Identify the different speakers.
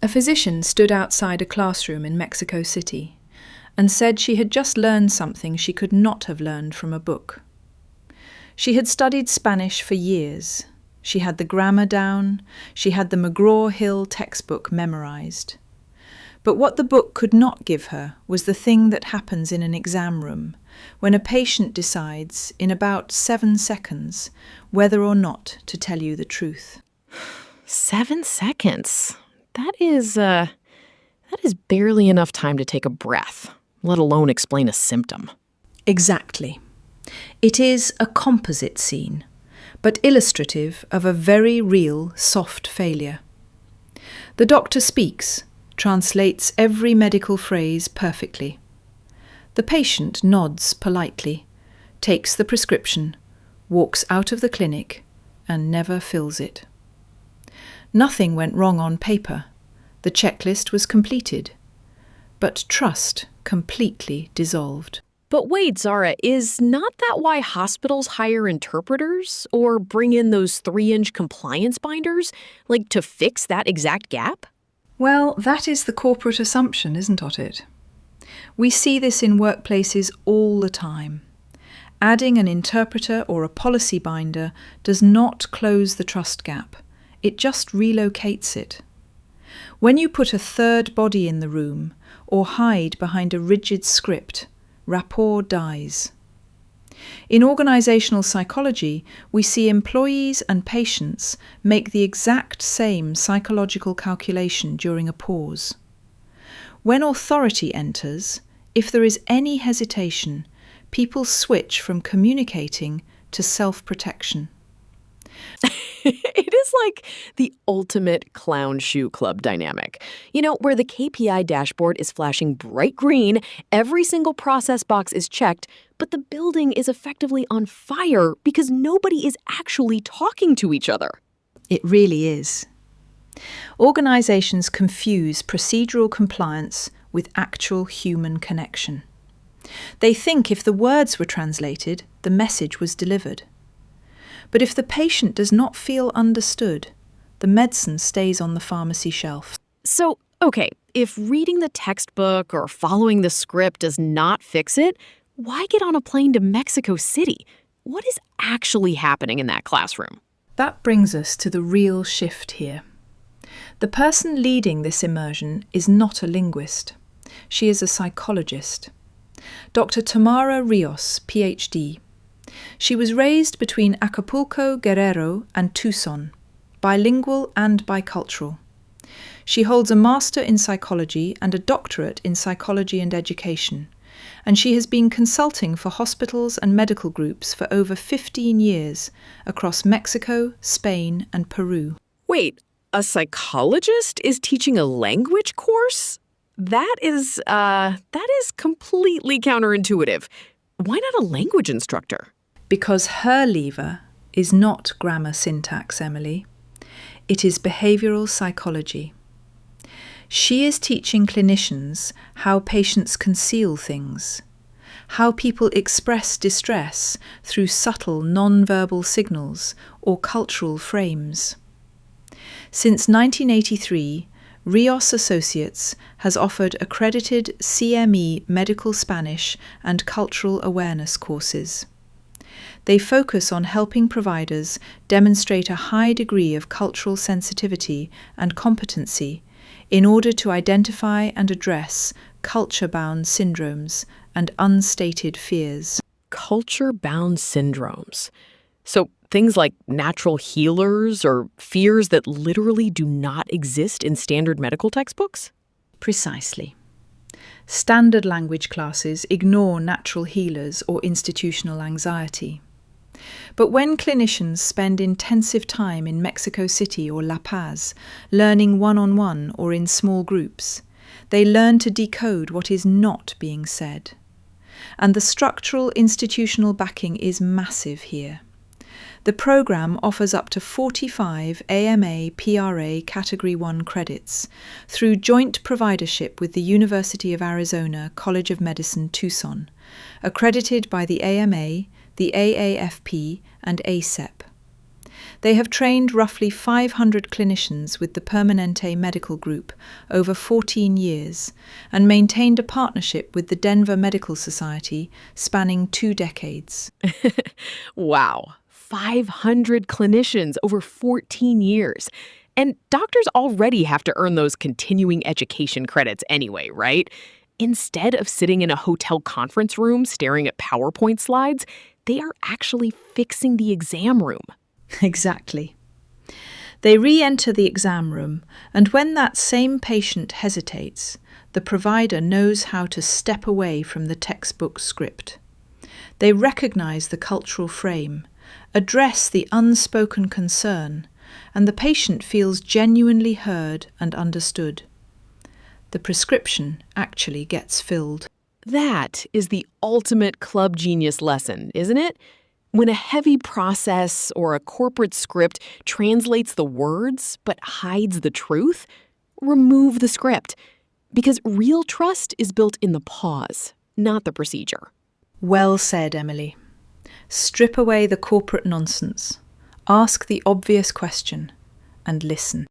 Speaker 1: A physician stood outside a classroom in Mexico City and said she had just learned something she could not have learned from a book. She had studied Spanish for years. She had the grammar down. She had the McGraw-Hill textbook memorized. But what the book could not give her was the thing that happens in an exam room when a patient decides, in about 7 seconds, whether or not to tell you the truth.
Speaker 2: 7 seconds? That is barely enough time to take a breath, let alone explain a symptom.
Speaker 1: Exactly. It is a composite scene, but illustrative of a very real soft failure. The doctor speaks, translates every medical phrase perfectly. The patient nods politely, takes the prescription, walks out of the clinic, and never fills it. Nothing went wrong on paper. The checklist was completed, but trust completely dissolved.
Speaker 2: But wait, Zara, is not that why hospitals hire interpreters or bring in those 3-inch compliance binders, like to fix that exact gap?
Speaker 1: Well, that is the corporate assumption, isn't it? We see this in workplaces all the time. Adding an interpreter or a policy binder does not close the trust gap. It just relocates it. When you put a third body in the room or hide behind a rigid script, rapport dies. In organizational psychology, we see employees and patients make the exact same psychological calculation during a pause. When authority enters, if there is any hesitation, people switch from communicating to self-protection.
Speaker 2: It is like the ultimate clown shoe club dynamic. Where the KPI dashboard is flashing bright green, every single process box is checked, but the building is effectively on fire because nobody is actually talking to each other.
Speaker 1: It really is. Organizations confuse procedural compliance with actual human connection. They think if the words were translated, the message was delivered. But if the patient does not feel understood, the medicine stays on the pharmacy shelf.
Speaker 2: So, okay, if reading the textbook or following the script does not fix it, why get on a plane to Mexico City? What is actually happening in that classroom?
Speaker 1: That brings us to the real shift here. The person leading this immersion is not a linguist. She is a psychologist. Dr. Tamara Rios, PhD. She was raised between Acapulco, Guerrero, and Tucson, bilingual and bicultural. She holds a master in psychology and a doctorate in psychology and education, and she has been consulting for hospitals and medical groups for over 15 years across Mexico, Spain, and Peru.
Speaker 2: Wait, a psychologist is teaching a language course? That is completely counterintuitive. Why not a language instructor?
Speaker 1: Because her lever is not grammar syntax, Emily. It is behavioral psychology. She is teaching clinicians how patients conceal things, how people express distress through subtle non-verbal signals or cultural frames. Since 1983, Rios Associates has offered accredited CME medical Spanish and cultural awareness courses. They focus on helping providers demonstrate a high degree of cultural sensitivity and competency in order to identify and address culture-bound syndromes and unstated fears.
Speaker 2: Culture-bound syndromes. So things like natural healers or fears that literally do not exist in standard medical textbooks?
Speaker 1: Precisely. Standard language classes ignore natural healers or institutional anxiety. But when clinicians spend intensive time in Mexico City or La Paz, learning one-on-one or in small groups, they learn to decode what is not being said. And the structural institutional backing is massive here. The program offers up to 45 AMA PRA Category 1 credits through joint providership with the University of Arizona College of Medicine, Tucson, accredited by the AMA, the AAFP, and ACEP. They have trained roughly 500 clinicians with the Permanente Medical Group over 14 years and maintained a partnership with the Denver Medical Society spanning 2 decades.
Speaker 2: Wow, 500 clinicians over 14 years. And doctors already have to earn those continuing education credits anyway, right? Instead of sitting in a hotel conference room staring at PowerPoint slides, they are actually fixing the exam room.
Speaker 1: Exactly. They re-enter the exam room, and when that same patient hesitates, the provider knows how to step away from the textbook script. They recognize the cultural frame, address the unspoken concern, and the patient feels genuinely heard and understood. The prescription actually gets filled.
Speaker 2: That is the ultimate club genius lesson, isn't it? When a heavy process or a corporate script translates the words but hides the truth, remove the script. Because real trust is built in the pause, not the procedure.
Speaker 1: Well said, Emily. Strip away the corporate nonsense, ask the obvious question, and listen.